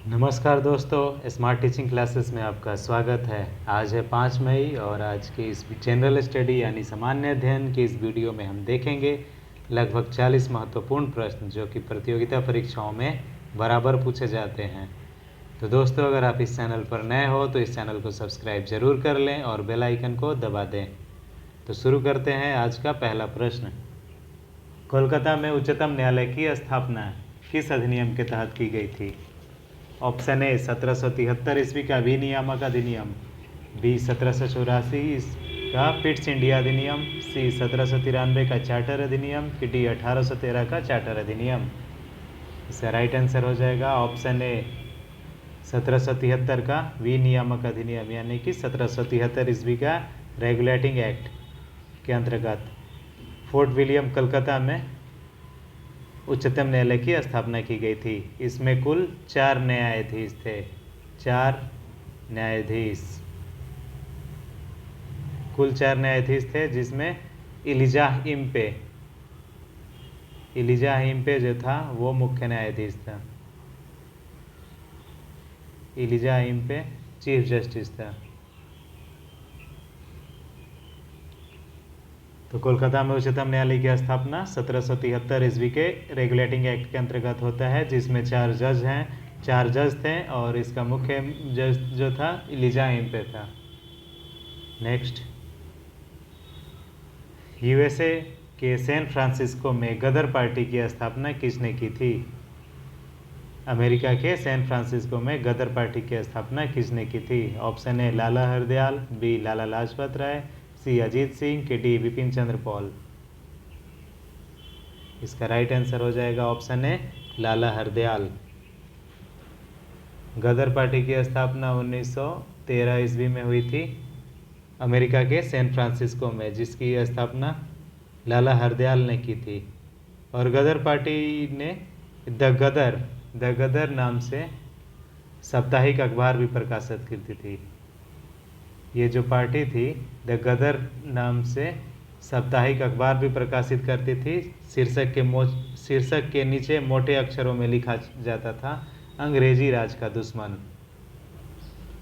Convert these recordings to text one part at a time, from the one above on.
नमस्कार दोस्तों, smart teaching classes में आपका स्वागत है। आज है 5 मई और आज की इस जनरल स्टडी यानी सामान्य अध्ययन की इस वीडियो में हम देखेंगे लगभग 40 महत्वपूर्ण प्रश्न जो कि प्रतियोगिता परीक्षाओं में बराबर पूछे जाते हैं। तो दोस्तों, अगर आप इस चैनल पर नए हो तो इस चैनल को सब्सक्राइब जरूर कर लें और बेल आइकन को दबा दें। तो शुरू करते हैं आज का पहला प्रश्न। कोलकाता में उच्चतम न्यायालय की स्थापना किस अधिनियम के तहत की गई थी? ऑप्शन ए 1773 ईस्वी का विनियामक अधिनियम, बी 1784 का पिट्स इंडिया अधिनियम, सी 1793 का चार्टर अधिनियम, कि डी 1813 का चार्टर अधिनियम। इसका राइट आंसर हो जाएगा ऑप्शन ए 1773 का विनियामक अधिनियम, यानी कि 1773 ईस्वी का रेगुलेटिंग एक्ट के अंतर्गत फोर्ट विलियम कलकत्ता में उच्चतम न्यायालय की स्थापना की गई थी। इसमें कुल 4 न्यायाधीश थे। 4 न्यायाधीश कुल 4 न्यायाधीश थे, जिसमें इलिजाह इम्पे जो था वो मुख्य न्यायाधीश था। इलिजाह इम्पे चीफ जस्टिस था। तो कोलकाता में उच्चतम न्यायालय की स्थापना 1773 ईस्वी के रेगुलेटिंग एक्ट के अंतर्गत होता है, जिसमें 4 जज थे और इसका मुख्य जज जो था इलिजा इम्पे था। नेक्स्ट, यूएसए के सैन फ्रांसिस्को में गदर पार्टी की स्थापना किसने की थी? अमेरिका के सैन फ्रांसिस्को में गदर पार्टी की स्थापना किसने की थी? Option A Lala Hardayal, B Lala Lajpat Rai, C Ajit Singh, के डी बिपिन चंद्र पॉल। इसका राइट आंसर हो जाएगा option A Lala Hardayal. Ghadar party की स्थापना 1913 ईस्वी में हुई थी अमेरिका के सैन फ्रांसिस्को में, जिसकी स्थापना लाला हरदयाल ने की थी। और गदर पार्टी ने द गदर नाम से साप्ताहिक अखबार भी प्रकाशित करती थी। ये जो पार्टी थी द गदर नाम से साप्ताहिक अखबार भी प्रकाशित करती थी। शीर्षक के नीचे मोटे अक्षरों में लिखा जाता था अंग्रेजी राज का दुश्मन।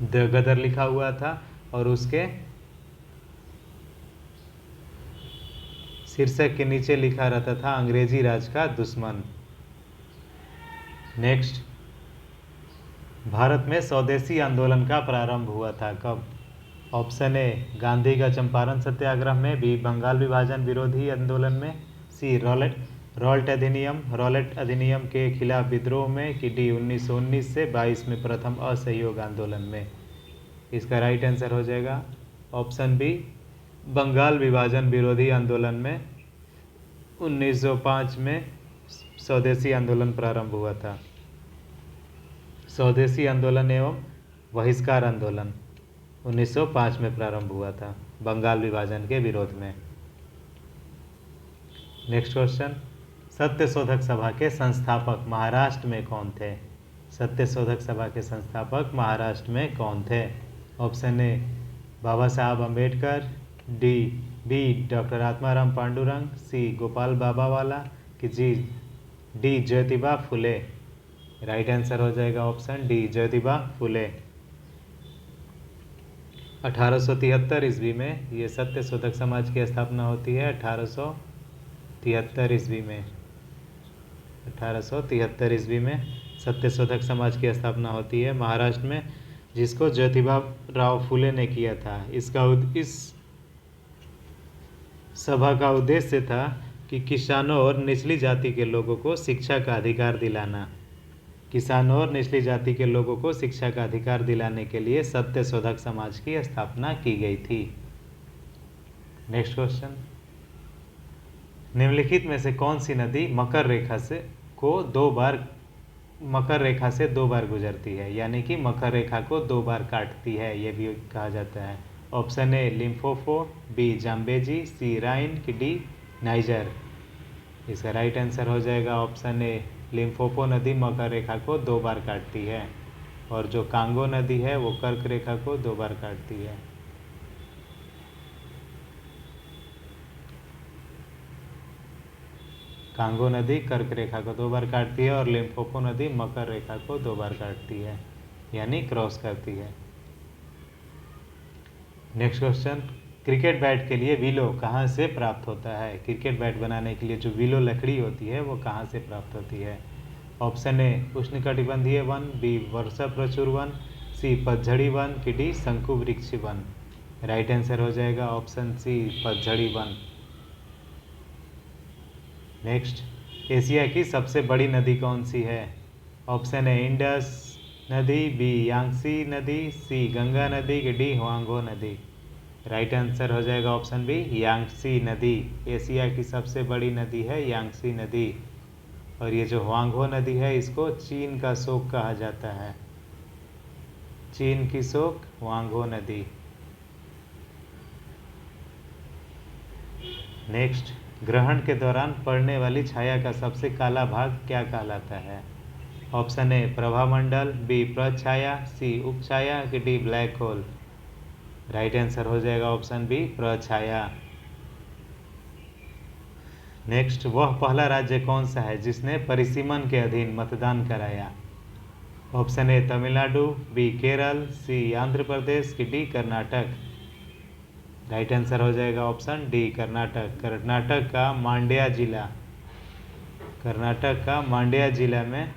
द गदर लिखा हुआ था और उसके शीर्षक के नीचे लिखा रहता था अंग्रेजी राज का दुश्मन। नेक्स्ट, भारत में स्वदेशी आंदोलन का प्रारंभ हुआ था कब? ऑप्शन ए गांधी का चंपारण सत्याग्रह में, बी बंगाल विभाजन विरोधी आंदोलन में, सी रॉल्ट अधिनियम के खिलाफ विद्रोह में, कि डी 1919 से 22 में प्रथम असहयोग आंदोलन में। इसका राइट आंसर हो जाएगा ऑप्शन बी बंगाल विभाजन विरोधी आंदोलन में 1905 में स्वदेशी आंदोलन प्रारंभ हुआ था। स्वदेशी आंदोलन एवं बहिष्कार आंदोलन 1905 में प्रारंभ हुआ था बंगाल विभाजन के विरोध में। नेक्स्ट क्वेश्चन, सत्यशोधक सभा के संस्थापक महाराष्ट्र में कौन थे? सत्यशोधक सभा के संस्थापक महाराष्ट्र में कौन थे? Option A Baba Saheb Ambedkar, B doctor Atmaram Pandurang, सी गोपाल बाबावाला, कि D Jyotiba Phule. Right answer हो जाएगा ऑप्शन डी ज्योतिबा फुले। 1873 ईस्वी में ये सत्यशोधक समाज की स्थापना होती है। 1873 ईस्वी में 1873 ईस्वी में सत्यशोधक समाज की स्थापना होती है महाराष्ट्र में, जिसको ज्योतिबा राव फुले ने किया था। इस सभा का उद्देश्य था कि किसानों और निचली जाति के लोगों को शिक्षा का अधिकार दिलाना। किसानों और निचली जाति के लोगों को शिक्षा का अधिकार दिलाने के लिए सत्यशोधक समाज की स्थापना की गई थी। नेक्स्ट क्वेश्चन, निम्नलिखित में से कौन सी नदी मकर रेखा से दो बार गुजरती है, यानी कि मकर रेखा को 2 बार काटती है, यह भी कहा जाता है? ऑप्शन ए लिम्फोफो, बी जाम्बेजी, सी राइन, कि डी नाइजर। इसका राइट आंसर हो जाएगा ऑप्शन ए लिम्फोफो नदी मकर रेखा को 2 बार काटती है, और जो कांगो नदी है वो कर्क रेखा को 2 बार काटती है। कांगो नदी कर्क रेखा को 2 बार काटती है और लिम्पोपो नदी मकर रेखा को 2 बार काटती है, यानी क्रॉस करती है। नेक्स्ट क्वेश्चन, क्रिकेट बैट के लिए विलो कहाँ से प्राप्त होता है? क्रिकेट बैट बनाने के लिए जो विलो लकड़ी होती है वो कहाँ से प्राप्त होती है? ऑप्शन ए उष्णकटिबंधीय वन, बी वर्षा प्रचुर वन, सी पतझड़ी वन की डी शंकु वृक्ष वन। राइट आंसर हो जाएगा ऑप्शन सी पतझड़ी वन। नेक्स्ट, एशिया की सबसे बड़ी नदी कौन सी है? ऑप्शन ए इंडस नदी, बी यांगसी नदी, सी गंगा नदी की डी हुआंगो नदी। राइट आंसर हो जाएगा ऑप्शन बी यांगसी नदी। एशिया की सबसे बड़ी नदी है यांगसी नदी। और ये जो हुआंगो नदी है इसको चीन का शोक कहा जाता है, चीन की शोक हुआंगो नदी। नेक्स्ट, ग्रहण के दौरान पड़ने वाली छाया का सबसे काला भाग क्या कहलाता है? ऑप्शन ए प्रभामंडल, बी प्रछाया, सी उपछाया कि D black hole. Right answer हो जाएगा ऑप्शन बी प्रछाया। नेक्स्ट, वह पहला राज्य कौन सा है जिसने परिसीमन के अधीन मतदान कराया? Option A Tamil, B Kerala, C Andhra Pradesh की डी कर्नाटक। राइट आंसर हो जाएगा ऑप्शन डी कर्नाटक। कर्नाटक का मांड्या जिला, कर्नाटक का मांड्या जिला में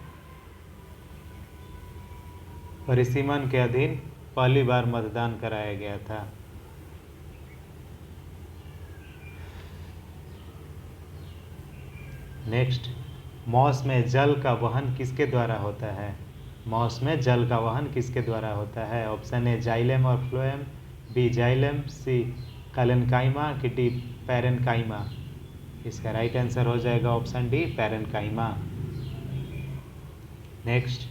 परिसीमन के अधीन पहली बार मतदान कराया गया था। नेक्स्ट, मॉस में जल का वहन किसके द्वारा होता है? मॉस में जल का वहन किसके द्वारा होता है? ऑप्शन ए जाइलेम और फ्लोएम, बी जाइलेम, सी कालेनकाइमा कि डी पैरेनकाइमा। इसका राइट आंसर हो जाएगा ऑप्शन डी पैरेनकाइमा। नेक्स्ट,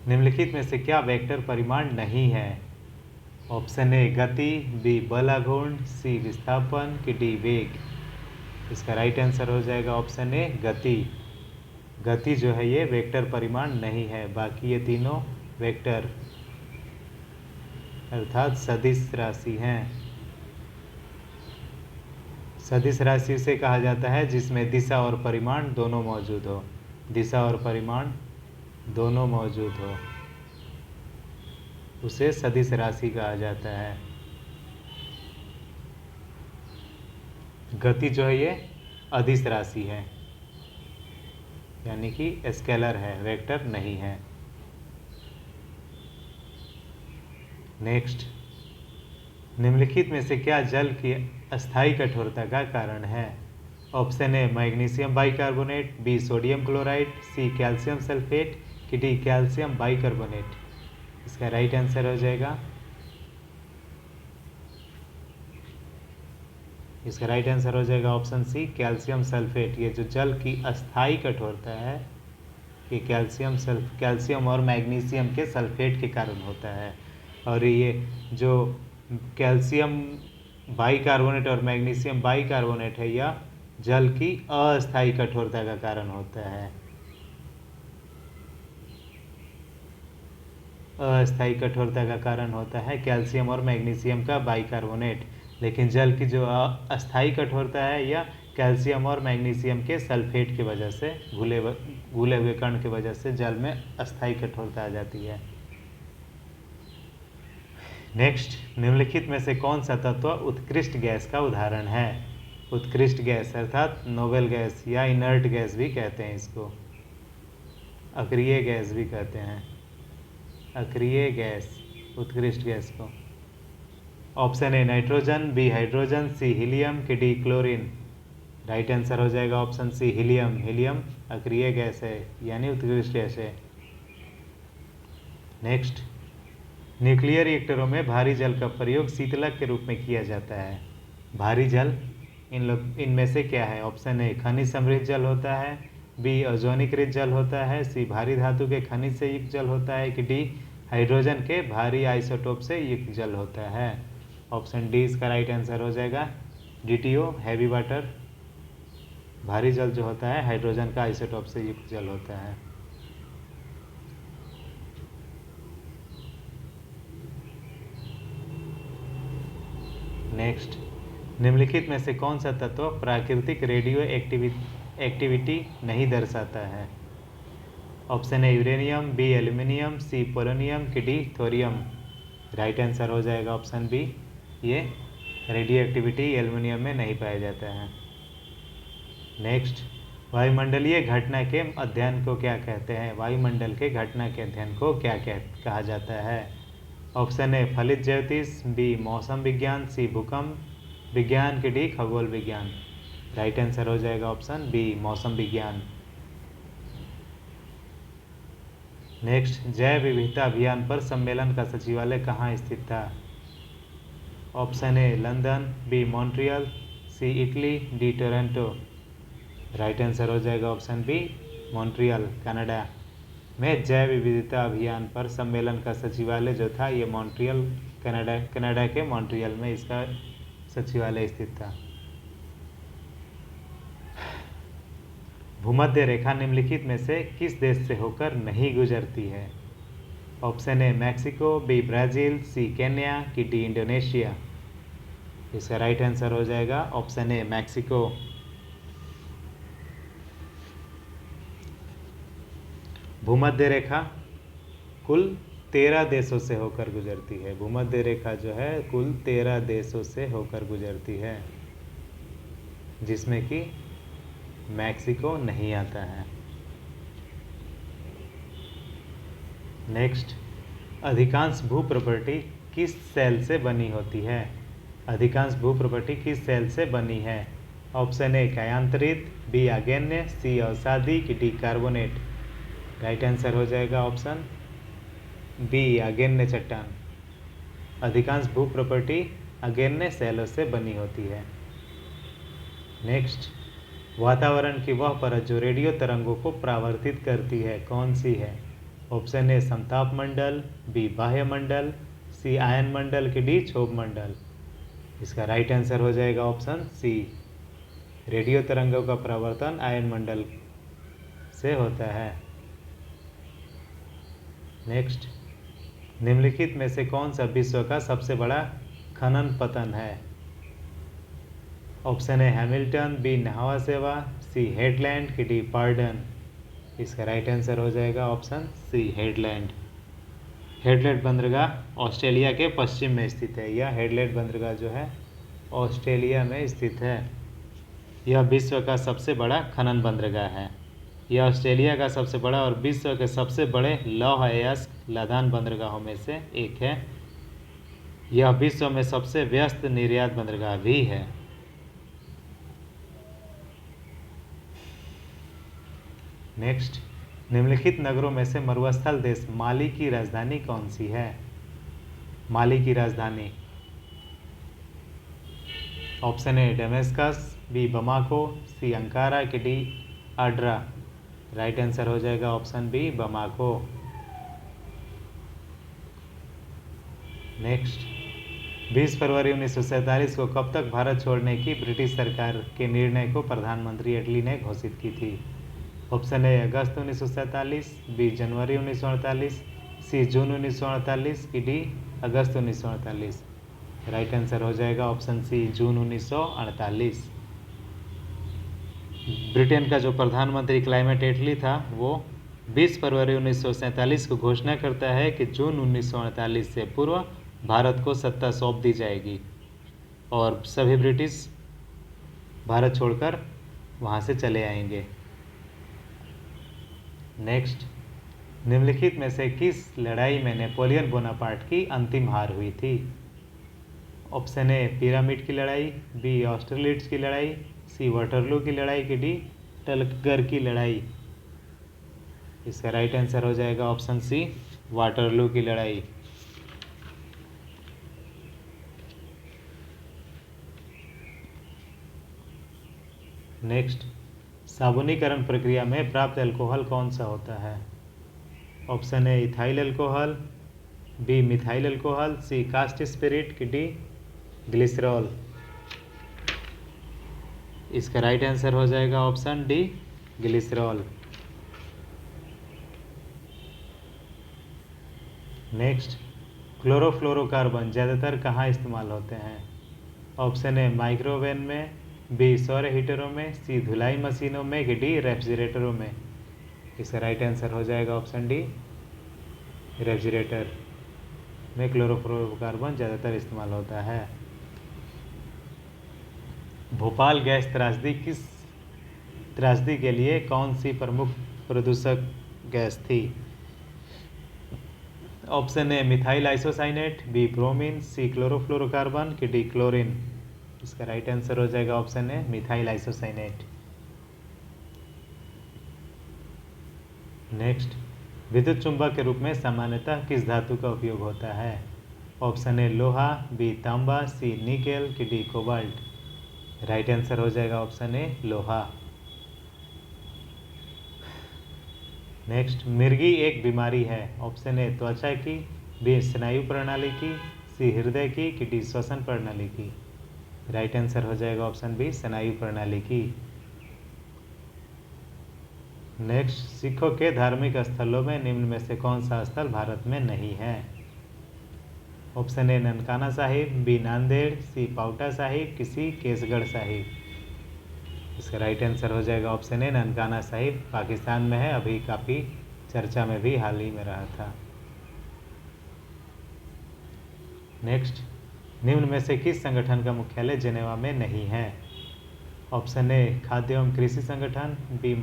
निम्नलिखित में से क्या वेक्टर परिमाण नहीं है? ऑप्शन ए गति, बी बल आघूर्ण, सी विस्थापन कि डी वेग। इसका राइट आंसर हो जाएगा ऑप्शन ए गति। गति जो है ये वेक्टर परिमाण नहीं है, बाकी ये तीनों वेक्टर अर्थात सदिश राशि हैं। सदिश राशि उसे कहा जाता है जिसमें दिशा और परिमाण दोनों मौजूद हो, दिशा और परिमाण दोनों मौजूद हो, उसे सदिश राशि कहा जाता है। गति जो है ये अदिश राशि है, यानी कि स्केलर है, वेक्टर नहीं है। नेक्स्ट, निम्नलिखित में से क्या जल की अस्थायी कठोरता का कारण है? Option A magnesium bicarbonate, B sodium chloride, C calcium sulphate कि डी कैल्शियम बाइकार्बोनेट। इसका राइट आंसर हो जाएगा, इसका राइट आंसर हो जाएगा ऑप्शन सी कैल्शियम सल्फेट। ये जो जल की अस्थायी कठोरता है ये कैल्शियम और मैग्नीशियम के सल्फेट के कारण होता है। और ये जो कैल्शियम बाइकार्बोनेट और मैग्नीशियम बाइकार्बोनेट है यह जल की अस्थायी कठोरता का कारण होता है। अस्थायी कठोरता का कारण होता है कैल्शियम और मैग्नीशियम का बाइकार्बोनेट, लेकिन जल की जो अस्थायी कठोरता है यह कैल्शियम और मैग्नीशियम के सल्फेट की वजह से घुले हुए कण की वजह से जल में अस्थायी कठोरता आ जाती है। नेक्स्ट, निम्नलिखित में से कौन सा तत्व उत्कृष्ट गैस का उदाहरण है? उत्कृष्ट गैस अर्थात नोबेल गैस या इनर्ट गैस भी कहते हैं इसको, अक्रिय गैस भी कहते हैं, अक्रिय गैस उत्कृष्ट गैस को। Option A nitrogen, B hydrogen, C helium कि डी क्लोरीन। राइट आंसर हो जाएगा ऑप्शन सी हीलियम। हीलियम अक्रिय गैस है यानी उत्कृष्ट गैस है। नेक्स्ट, न्यूक्लियर रिएक्टरों में भारी जल का प्रयोग शीतलक के रूप में किया जाता है। भारी जल इनमें से क्या है? ऑप्शन ए खनिज समृद्ध जल होता है, बी ओजोनीकृत जल होता है, सी भारी धातु के खनिज से युक्त जल होता है कि डी हाइड्रोजन के भारी आइसोटोप से युक्त जल होता है। ऑप्शन डी इसका राइट आंसर हो जाएगा DTO हैवी वाटर। भारी जल जो होता है हाइड्रोजन का आइसोटोप से युक्त जल होता है। नेक्स्ट, निम्नलिखित में से कौन सा तत्व प्राकृतिक रेडियो एक्टिविटी नहीं दर्शाता है। Option A uranium, B aluminium, C polonium की डी थोरियम। राइट आंसर हो जाएगा ऑप्शन बी, ये रेडियो एक्टिविटी एल्युमिनियम में नहीं पाया जाता है। नेक्स्ट, वायुमंडलीय घटना के अध्ययन को क्या कहते हैं? वायुमंडल के घटना के अध्ययन को क्या कहा जाता है? ऑप्शन ए फलित ज्योतिष, बी मौसम विज्ञान, सी भूकंप विज्ञान की डी खगोल विज्ञान। राइट आंसर हो जाएगा ऑप्शन बी मौसम विज्ञान। नेक्स्ट, जैव विविधता अभियान पर सम्मेलन का सचिवालय कहाँ स्थित था? Option A London, B Montreal, C Italy, D Toronto. Right answer हो जाएगा ऑप्शन बी मॉन्ट्रियल, कनाडा में जैव विविधता अभियान पर सम्मेलन का सचिवालय जो था ये मॉन्ट्रियल, कनाडा के मॉन्ट्रियल में इसका सचिवालय स्थित था। भूमध्य रेखा निम्नलिखित में से किस देश से होकर नहीं गुजरती है? Option A Mexico, B Brazil, C Kenya की डी इंडोनेशिया। इसका राइट आंसर हो जाएगा ऑप्शन ए मैक्सिको। भूमध्य रेखा कुल 13 देशों से होकर गुजरती है। भूमध्य रेखा जो है कुल 13 देशों से होकर गुजरती है, जिसमें कि मैक्सिको नहीं आता है। नेक्स्ट, अधिकांश भू प्रॉपर्टी किस सेल से बनी होती है? अधिकांश भू प्रॉपर्टी किस सेल से बनी है? ऑप्शन ए कायांतरित, बी आग्नेय, सी अवसादी की डी कार्बोनेट। राइट आंसर हो जाएगा ऑप्शन बी आग्नेय चट्टान। अधिकांश भू प्रॉपर्टी आग्नेय सेलों से बनी होती है। नेक्स्ट, वातावरण की वह परत जो रेडियो तरंगों को परावर्तित करती है कौन सी है? ऑप्शन ए समताप मंडल, बी बाह्य मंडल, सी आयन मंडल की डी क्षोभ मंडल। इसका राइट आंसर हो जाएगा ऑप्शन सी, रेडियो तरंगों का परावर्तन आयन मंडल से होता है। नेक्स्ट, निम्नलिखित में से कौन सा विश्व का सबसे बड़ा खनन पतन है? ऑप्शन ए हैमिल्टन, बी नहावा सेवा, सी हेडलैंड की डी पार्डन। इसका राइट आंसर हो जाएगा ऑप्शन सी हेडलैंड। हेडलैंड बंदरगाह ऑस्ट्रेलिया के पश्चिम में स्थित है। यह हेडलैंड बंदरगाह जो है ऑस्ट्रेलिया में स्थित है। यह विश्व का सबसे बड़ा खनन बंदरगाह है। यह ऑस्ट्रेलिया का सबसे बड़ा और विश्व के सबसे बड़े लौह अयस्क लदान बंदरगाहों में से एक है। यह विश्व में सबसे व्यस्त निर्यात बंदरगाह भी है। नेक्स्ट, निम्नलिखित नगरों में से मरुस्थल देश माली की राजधानी कौन सी है? माली की राजधानी option A Damascus, B Bamako, C Ankara की डी आड्रा। राइट आंसर हो जाएगा ऑप्शन बी बमाको। नेक्स्ट, 20 फरवरी 1947 को कब तक भारत छोड़ने की ब्रिटिश सरकार के निर्णय को प्रधानमंत्री एटली ने घोषित की थी? ऑप्शन ए अगस्त 1947, बी जनवरी 1948, सी जून 1948 की डी अगस्त 1948। राइट आंसर हो जाएगा ऑप्शन सी जून 1948। ब्रिटेन का जो प्रधानमंत्री क्लाइमेट एटली था वो 20 फरवरी 1947 को घोषणा करता है कि जून 1948 से पूर्व भारत को सत्ता सौंप दी जाएगी और सभी ब्रिटिश भारत छोड़कर वहाँ से चले आएंगे। नेक्स्ट, निम्नलिखित में से किस लड़ाई में नेपोलियन बोनापार्ट की अंतिम हार हुई थी? ऑप्शन ए पिरामिड की लड़ाई, बी ऑस्टरलिट्ज की लड़ाई, सी वाटरलू की लड़ाई की डी ट्रफलगर की लड़ाई। इसका राइट आंसर हो जाएगा ऑप्शन सी वाटरलू की लड़ाई। नेक्स्ट, साबुनीकरण प्रक्रिया में प्राप्त अल्कोहल कौन सा होता है? Option A ethyl alcohol, B methyl alcohol, C cast spirit की डी ग्लिसरॉल। इसका राइट आंसर हो जाएगा option D glycerol. Next, chlorofluorocarbon ज़्यादातर कहाँ इस्तेमाल होते हैं? ऑप्शन ए माइक्रोवेव में, बी सौर हीटरों में, सी धुलाई मशीनों में, कि डी रेफ्रिजरेटरों में। इसका राइट आंसर हो जाएगा ऑप्शन डी, रेफ्रिजरेटर में क्लोरोफ्लोरोकार्बन ज़्यादातर इस्तेमाल होता है। भोपाल गैस त्रासदी के लिए कौन सी प्रमुख प्रदूषक गैस थी? Option A methyl isocyanate, B bromine, C chlorofluorocarbon, कि डी क्लोरीन। इसका राइट आंसर हो जाएगा option A methyl isocyanate. Next, विद्युत चुंबक के रूप में सामान्यतः किस धातु का उपयोग होता है? ऑप्शन ए लोहा, बी तांबा, सी निकेल, कि डी कोबाल्ट। राइट आंसर हो जाएगा ऑप्शन ए लोहा। नेक्स्ट, मिर्गी एक बीमारी है। ऑप्शन ए त्वचा की, बी स्नायु प्रणाली की, सी हृदय की, कि डी श्वसन प्रणाली की। राइट आंसर हो जाएगा ऑप्शन बी स्नायु प्रणाली की। नेक्स्ट, सिखों के धार्मिक स्थलों में निम्न में से कौन सा स्थल भारत में नहीं है? Option A Nankana Sahib, B Nanded, C Paonta Sahib, किसी केसगढ़ साहिब। इसका राइट आंसर हो जाएगा ऑप्शन ए ननकाना साहिब, पाकिस्तान में है, अभी काफ़ी चर्चा में भी हाल ही में रहा था। नेक्स्ट, निम्न में से किस संगठन का मुख्यालय जेनेवा में नहीं है? ऑप्शन ए खाद्य एवं कृषि संगठन, बी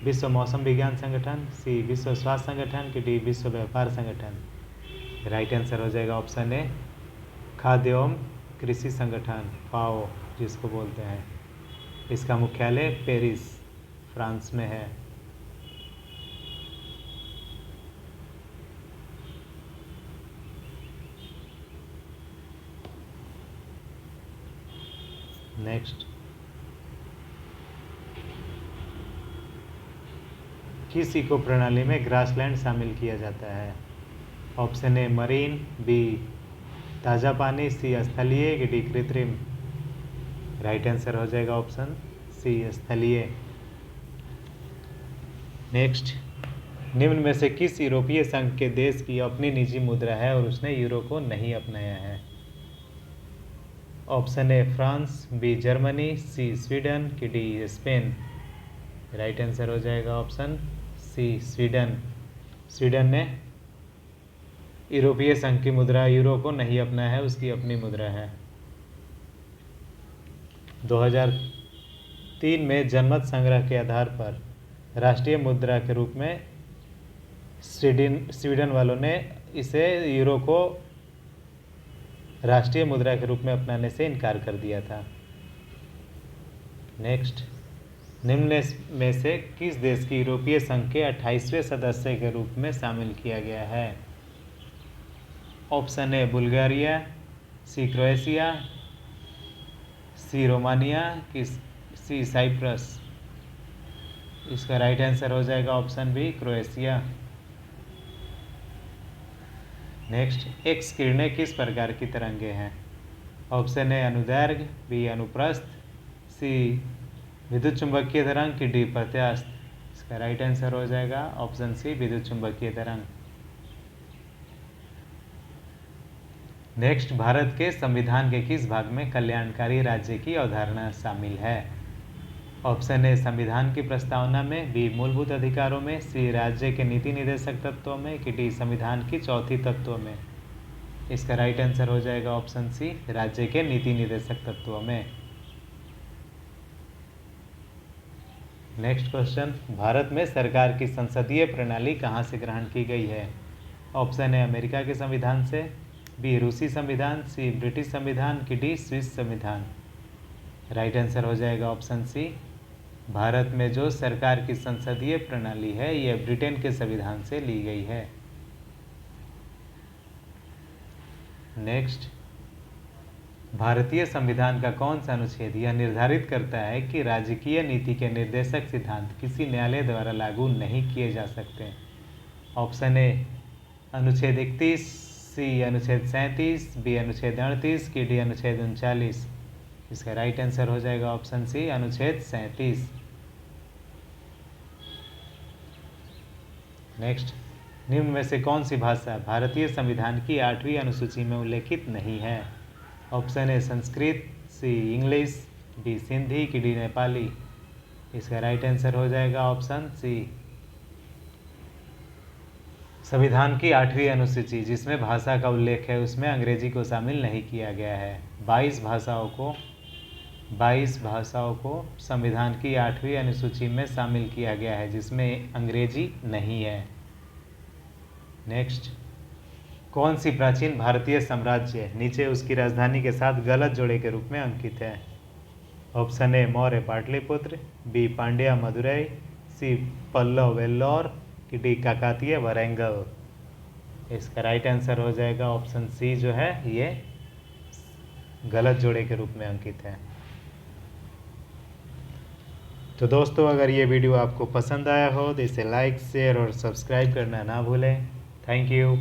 विश्व मौसम विज्ञान संगठन, सी विश्व स्वास्थ्य संगठन, कि डी विश्व व्यापार संगठन। राइट आंसर हो जाएगा ऑप्शन ए खाद्य एवं कृषि संगठन, फाओ जिसको बोलते हैं। इसका मुख्यालय पेरिस, फ्रांस में है। नेक्स्ट, किस इको प्रणाली में ग्रासलैंड शामिल किया जाता है? ऑप्शन ए मरीन, बी ताज़ा पानी, सी स्थलीय, कि डी कृत्रिम। राइट आंसर हो जाएगा ऑप्शन सी स्थलीय। नेक्स्ट, निम्न में से किस यूरोपीय संघ के देश की अपनी निजी मुद्रा है और उसने यूरो को नहीं अपनाया है? Option A France, B Germany, C Sweden, कि डी स्पेन। राइट आंसर हो जाएगा ऑप्शन सी स्वीडन। स्वीडन ने यूरोपीय संघ की मुद्रा यूरो को नहीं अपनाया है, उसकी अपनी मुद्रा है। 2003 में जनमत संग्रह के आधार पर राष्ट्रीय मुद्रा के रूप में स्वीडन वालों ने इसे यूरो को राष्ट्रीय मुद्रा के रूप में अपनाने से इनकार कर दिया था। नेक्स्ट, निम्न में से किस देश की यूरोपीय संघ के 28वें सदस्य के रूप में शामिल किया गया है? Option A Bulgaria, C Croatia, C Romania, कि सी साइप्रस। इसका राइट आंसर हो जाएगा option B Croatia. Next, X किरणें किस प्रकार की तरंगे हैं? ऑप्शन ए अनुदैर्घ्य, बी अनुप्रस्थ, सी विद्युत चुंबकीय तरंग, कि डी प्रत्यास्थ। इसका राइट आंसर हो जाएगा ऑप्शन सी विद्युत चुंबकीय तरंग। नेक्स्ट, भारत के संविधान के किस भाग में कल्याणकारी राज्य की अवधारणा शामिल है? ऑप्शन ए संविधान की प्रस्तावना में, बी मूलभूत अधिकारों में, सी राज्य के नीति निर्देशक तत्वों में, कि डी संविधान की चौथी तत्वों में। इसका राइट आंसर हो जाएगा ऑप्शन सी राज्य के नीति निर्देशक तत्वों में। नेक्स्ट क्वेश्चन, भारत में सरकार की संसदीय प्रणाली कहाँ से ग्रहण की गई है? ऑप्शन ए अमेरिका के संविधान से, बी रूसी संविधान, सी ब्रिटिश संविधान, कि डी स्विस संविधान। राइट आंसर हो जाएगा ऑप्शन सी भारत में जो सरकार की संसदीय प्रणाली है यह ब्रिटेन के संविधान से ली गई है। नेक्स्ट, भारतीय संविधान का कौन सा अनुच्छेद यह निर्धारित करता है कि राजकीय नीति के निर्देशक सिद्धांत किसी न्यायालय द्वारा लागू नहीं किए जा सकते? ऑप्शन ए अनुच्छेद 31, सी अनुच्छेद 37, बी अनुच्छेद 38, कि डी अनुच्छेद 39। इसका राइट आंसर हो जाएगा ऑप्शन सी अनुच्छेद 37। नेक्स्ट, निम्न में से कौन सी भाषा भारतीय संविधान की 8वीं अनुसूची में उल्लेखित नहीं है? Option A Sanskrit, C English, B Sindhi की डी नेपाली। इसका राइट आंसर हो जाएगा ऑप्शन सी। संविधान की 8वीं अनुसूची जिसमें भाषा का उल्लेख है उसमें अंग्रेजी को शामिल नहीं किया गया है। 22 भाषाओं को संविधान की 8वीं अनुसूची में शामिल किया गया है जिसमें अंग्रेजी नहीं है। नेक्स्ट, कौन सी प्राचीन भारतीय साम्राज्य नीचे उसकी राजधानी के साथ गलत जोड़े के रूप में अंकित है? Option A Maurya Pataliputra, B Pandya Madurai, C Pallava Vellore की डी काकतीय वरंगल। इसका राइट आंसर हो जाएगा ऑप्शन सी जो है ये गलत जोड़े के रूप में अंकित है। तो दोस्तों अगर ये वीडियो आपको पसंद आया हो तो इसे लाइक शेयर और सब्सक्राइब करना ना भूलें। Thank you.